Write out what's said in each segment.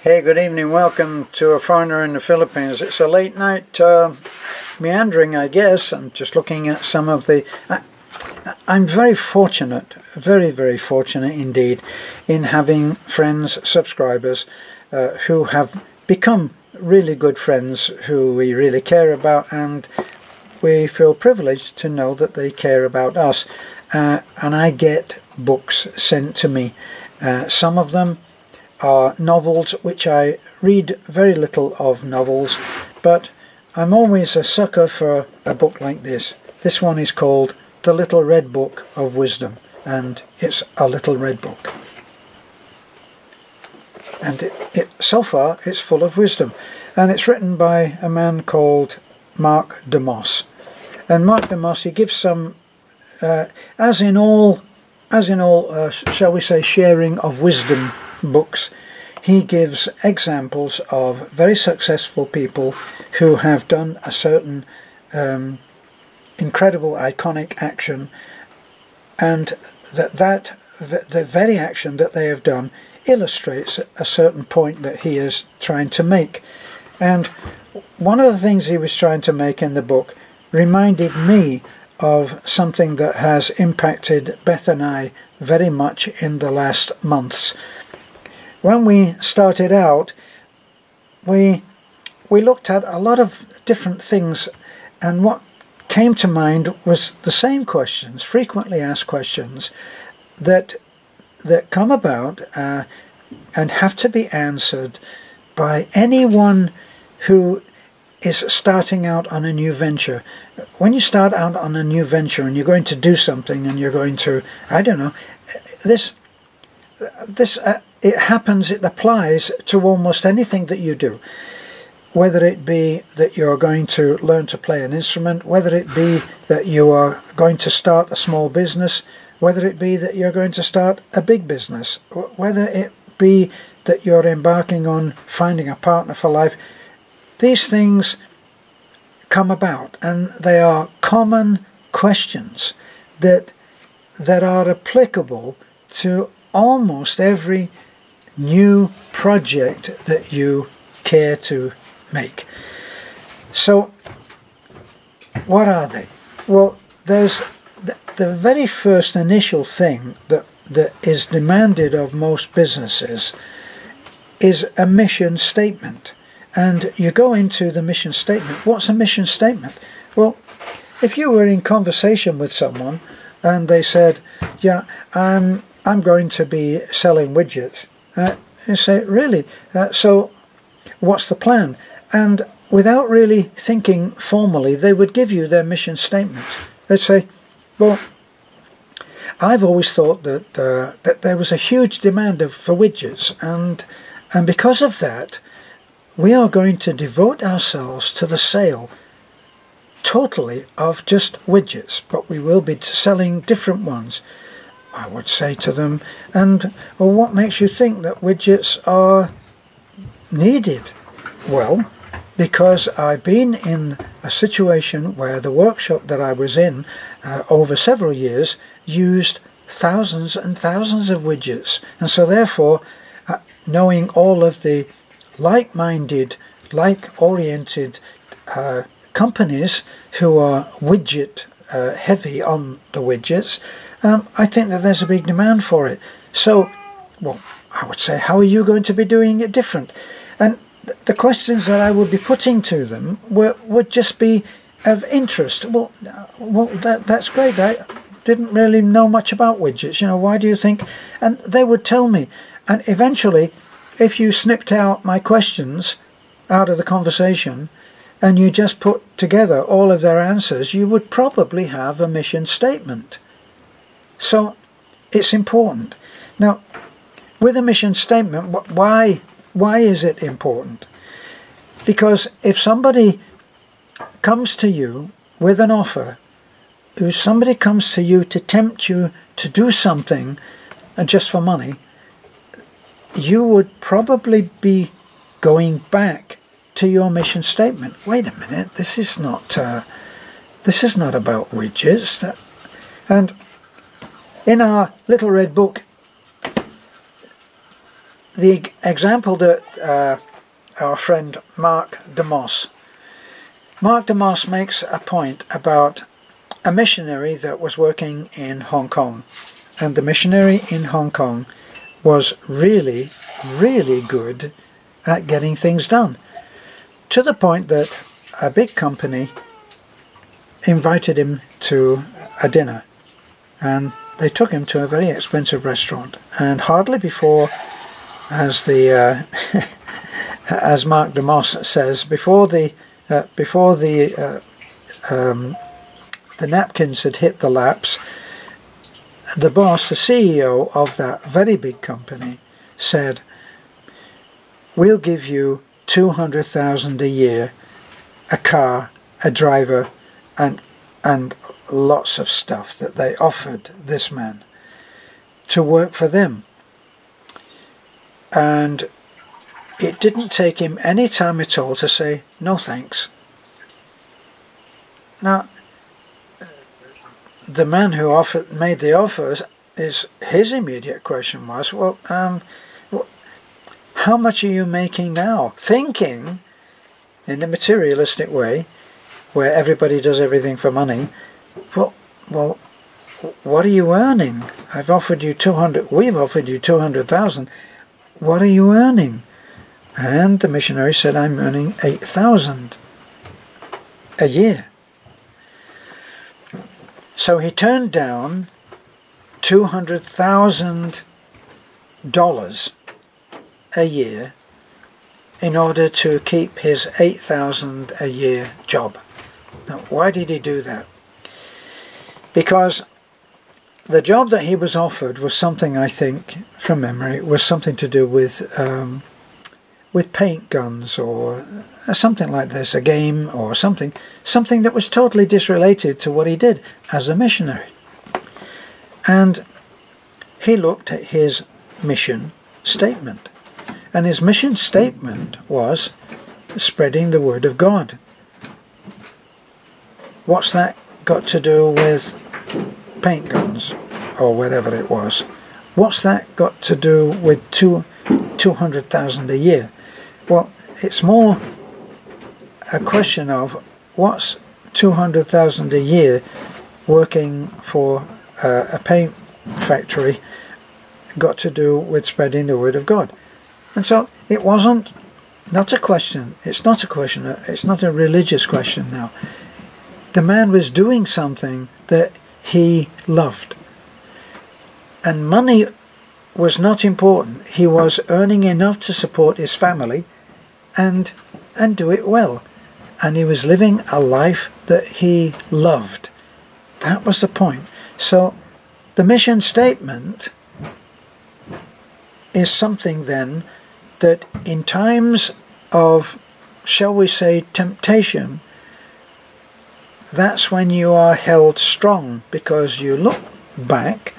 Hey, good evening. Welcome to A Foreigner in the Philippines. It's a late night meandering, I guess. I'm just looking at some of the... I'm very fortunate, very fortunate indeed, in having friends, subscribers, who have become really good friends, who we really care about, and we feel privileged to know that they care about us. And I get books sent to me. Some of them are novels, which I read very little of novels, but I'm always a sucker for a book like this. This one is called The Little Red Book of Wisdom, and it's a little red book. And so far it's full of wisdom, and it's written by a man called Mark DeMoss. And Mark DeMoss, he gives some, as in all, shall we say, sharing of wisdom books, he gives examples of very successful people who have done a certain incredible, iconic action, and the very action that they have done illustrates a certain point that he is trying to make. And one of the things he was trying to make in the book reminded me of something that has impacted Beth and I very much in the last months. When we started out, we looked at a lot of different things, and what came to mind was the same questions, frequently asked questions, that come about and have to be answered by anyone who is starting out on a new venture. When you start out on a new venture and you're going to do something, and you're going to, I don't know, it happens, it applies to almost anything that you do. Whether it be that you're going to learn to play an instrument, whether it be that you are going to start a small business, whether it be that you're going to start a big business, whether it be that you're embarking on finding a partner for life, these things come about, and they are common questions that are applicable to almost every new project that you care to make. So what are they? Well, there's the very first initial thing that is demanded of most businesses is a mission statement. And you go into the mission statement. What's a mission statement? Well, if you were in conversation with someone and they said, yeah, I'm going to be selling widgets, you say, really? So what's the plan? And without really thinking formally, they would give you their mission statement. They'd say, well, I've always thought that there was a huge demand for widgets, and because of that, we are going to devote ourselves to the sale totally of just widgets, but we will be selling different ones. I would say to them, and well, what makes you think that widgets are needed? Well, because I've been in a situation where the workshop that I was in over several years used thousands and thousands of widgets, and so therefore knowing all of the like-minded, like-oriented companies who are widget heavy on the widgets, I think that there's a big demand for it. So, well, I would say, how are you going to be doing it different? And the questions that I would be putting to them would just be of interest. Well, that's great. I didn't really know much about widgets. You know, why do you think? And they would tell me. And eventually, if you snipped out my questions out of the conversation and you just put together all of their answers, you would probably have a mission statement. So it's important. Now, with a mission statement, why is it important? Because if somebody comes to you with an offer, if somebody comes to you to tempt you to do something just for money, you would probably be going back to your mission statement. Wait a minute, this is not about widgets. And in our little red book, the example that our friend Mark DeMoss makes a point about a missionary that was working in Hong Kong. And the missionary in Hong Kong was really, really good at getting things done, to the point that a big company invited him to a dinner, and they took him to a very expensive restaurant, and hardly before, as the as Mark DeMoss says, before the napkins had hit the laps, the boss, the CEO of that very big company, said, "We'll give you 200,000 a year, a car, a driver, and lots of stuff that they offered this man to work for them." And it didn't take him any time at all to say, "No thanks." Now, the man who made the offers, his immediate question was, well, how much are you making now? Thinking, in a materialistic way, where everybody does everything for money, well, what are you earning? We've offered you 200,000. What are you earning? And the missionary said, "I'm earning 8,000 a year." So he turned down $200,000 a year in order to keep his 8,000 a year job. Now, why did he do that? Because the job that he was offered was something, I think, from memory, was something to do with paint guns or something like this, a game or something that was totally disrelated to what he did as a missionary. And he looked at his mission statement, and his mission statement was spreading the word of God. What's that got to do with paint guns or whatever it was? What's that got to do with 200,000 a year? Well, it's more a question of what's 200,000 a year working for a paint factory got to do with spreading the word of God. And so it wasn't not a question. It's not a question. It's not a religious question now. The man was doing something that he loved, and money was not important. He was earning enough to support his family and do it well, and he was living a life that he loved. That was the point. So the mission statement is something then that in times of, shall we say, temptation, that's when you are held strong, because you look back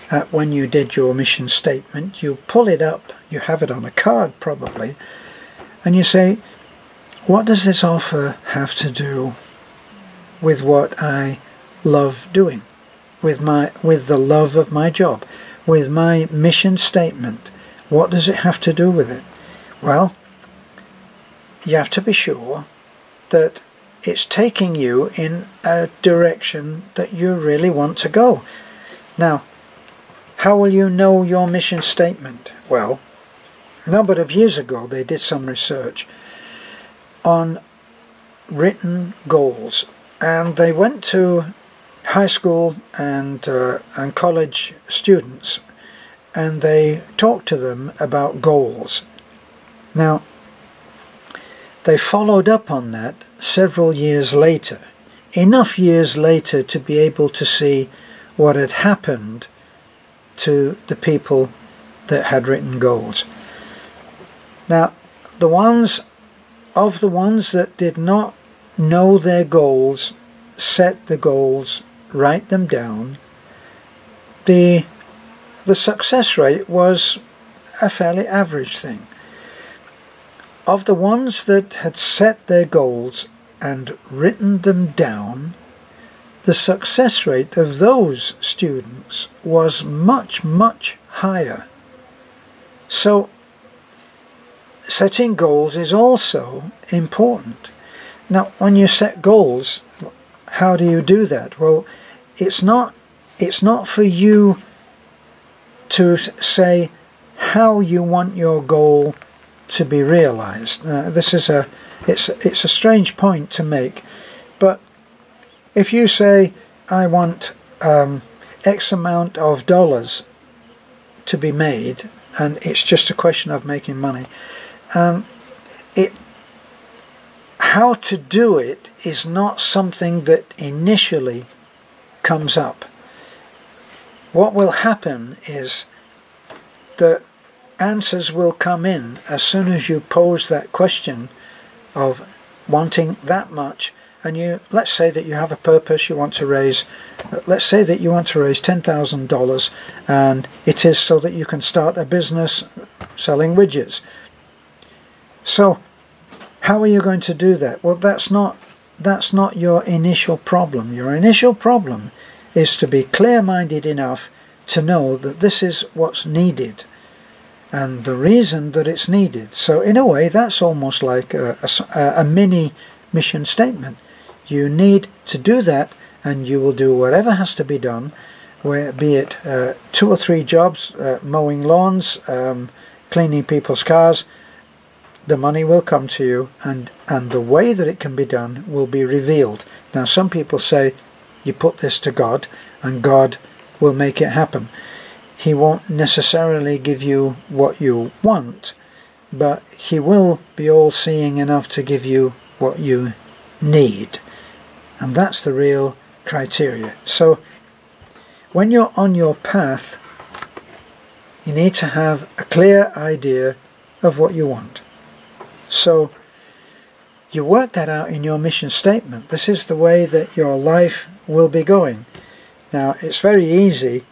at when you did your mission statement, you pull it up, you have it on a card probably, and you say, what does this offer have to do with what I love doing, with the love of my job, with my mission statement? What does it have to do with it? Well, you have to be sure that it's taking you in a direction that you really want to go. Now, how will you know your mission statement? Well, a number of years ago they did some research on written goals, and they went to high school and college students, and they talked to them about goals. Now, they followed up on that several years later, enough years later to be able to see what had happened to the people that had written goals. Now, the ones that did not know their goals, set the goals, write them down, the success rate was a fairly average thing. Of the ones that had set their goals and written them down, the success rate of those students was much, much higher. So setting goals is also important. Now, when you set goals, how do you do that? Well, it's not for you to say how you want your goal to be realized. This is it's a strange point to make, but if you say, I want X amount of dollars to be made, and it's just a question of making money, how to do it is not something that initially comes up. What will happen is that answers will come in as soon as you pose that question of wanting that much. And let's say that you have a purpose, you want to raise, let's say that you want to raise $10,000, and it is so that you can start a business selling widgets. So how are you going to do that? Well, that's not your initial problem. Your initial problem is to be clear-minded enough to know that this is what's needed and the reason that it's needed. So in a way, that's almost like a mini mission statement. You need to do that, and you will do whatever has to be done, be it 2 or 3 jobs, mowing lawns, cleaning people's cars. The money will come to you, and the way that it can be done will be revealed. Now, some people say you put this to God, and God will make it happen. He won't necessarily give you what you want, but he will be all-seeing enough to give you what you need. And that's the real criteria. So when you're on your path, you need to have a clear idea of what you want. So you work that out in your mission statement. This is the way that your life will be going. Now, it's very easy.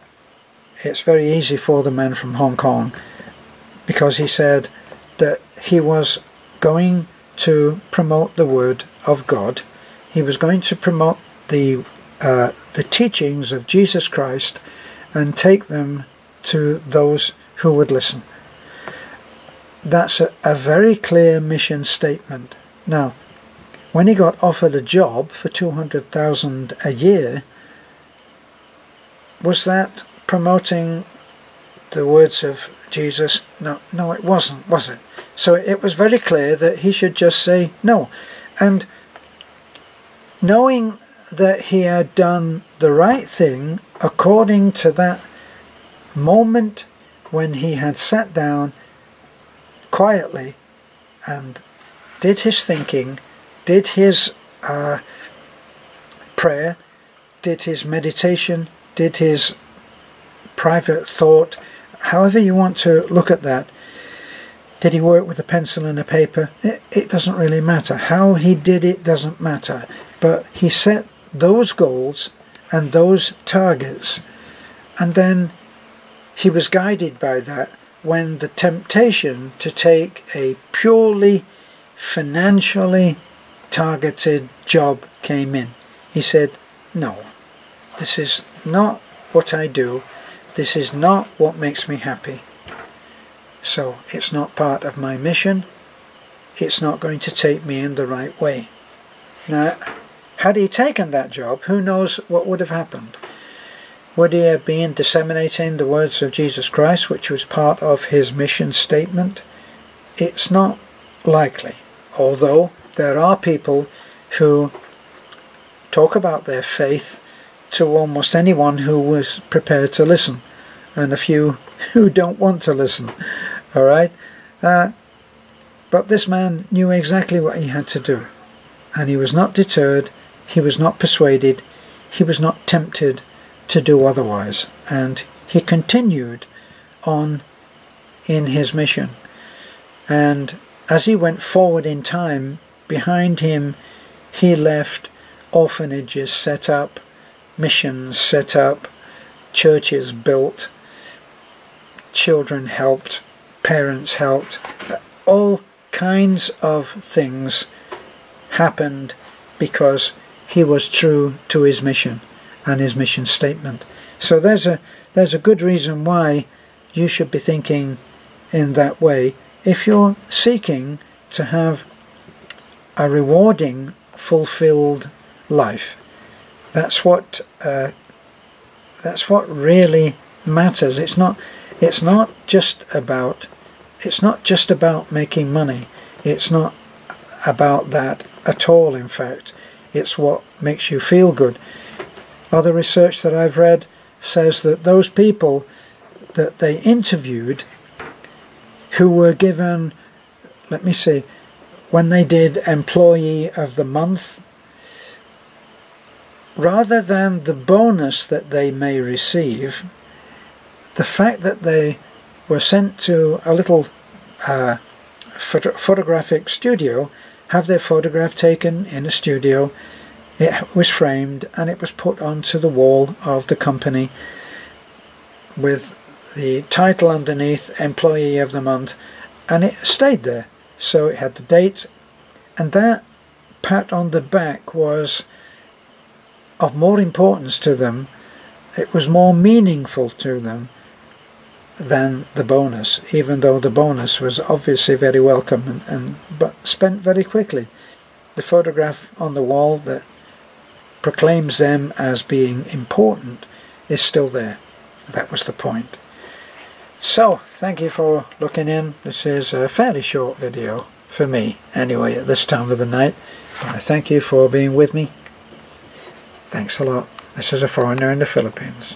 It's very easy for the man from Hong Kong, because he said that he was going to promote the Word of God. He was going to promote the teachings of Jesus Christ and take them to those who would listen. That's a very clear mission statement. Now, when he got offered a job for $200,000 a year, was that promoting the words of Jesus? No, it wasn't, was it? So it was very clear that he should just say no. And knowing that he had done the right thing according to that moment when he had sat down quietly and did his thinking, did his prayer, did his meditation, did his private thought, however you want to look at that. Did he work with a pencil and a paper? It doesn't really matter. How he did it doesn't matter. But he set those goals and those targets, and then he was guided by that when the temptation to take a purely financially targeted job came in. He said, no, this is not what I do. This is not what makes me happy. So it's not part of my mission. It's not going to take me in the right way. Now, had he taken that job, who knows what would have happened? Would he have been disseminating the words of Jesus Christ, which was part of his mission statement? It's not likely. Although there are people who talk about their faith to almost anyone who was prepared to listen, and a few who don't want to listen. All right? But this man knew exactly what he had to do, and he was not deterred, he was not persuaded, he was not tempted to do otherwise, and he continued on in his mission. And as he went forward in time, behind him he left orphanages set up, missions set up, churches built, children helped, parents helped. All kinds of things happened because he was true to his mission and his mission statement. So there's a good reason why you should be thinking in that way if you're seeking to have a rewarding, fulfilled life, that's what really matters. It's not just about making money. It's not about that at all, in fact. It's what makes you feel good. Other research that I've read says that those people that they interviewed who were given, let me see, when they did Employee of the Month, rather than the bonus that they may receive, the fact that they were sent to a little photographic studio, have their photograph taken in a studio, it was framed and it was put onto the wall of the company with the title underneath, Employee of the Month, and it stayed there. So it had the date, and that pat on the back was of more importance to them. It was more meaningful to them than the bonus, even though the bonus was obviously very welcome but spent very quickly. The photograph on the wall that proclaims them as being important is still there. That was the point. So, thank you for looking in. This is a fairly short video, for me anyway, at this time of the night. I thank you for being with me. Thanks a lot. This is a foreigner in the Philippines.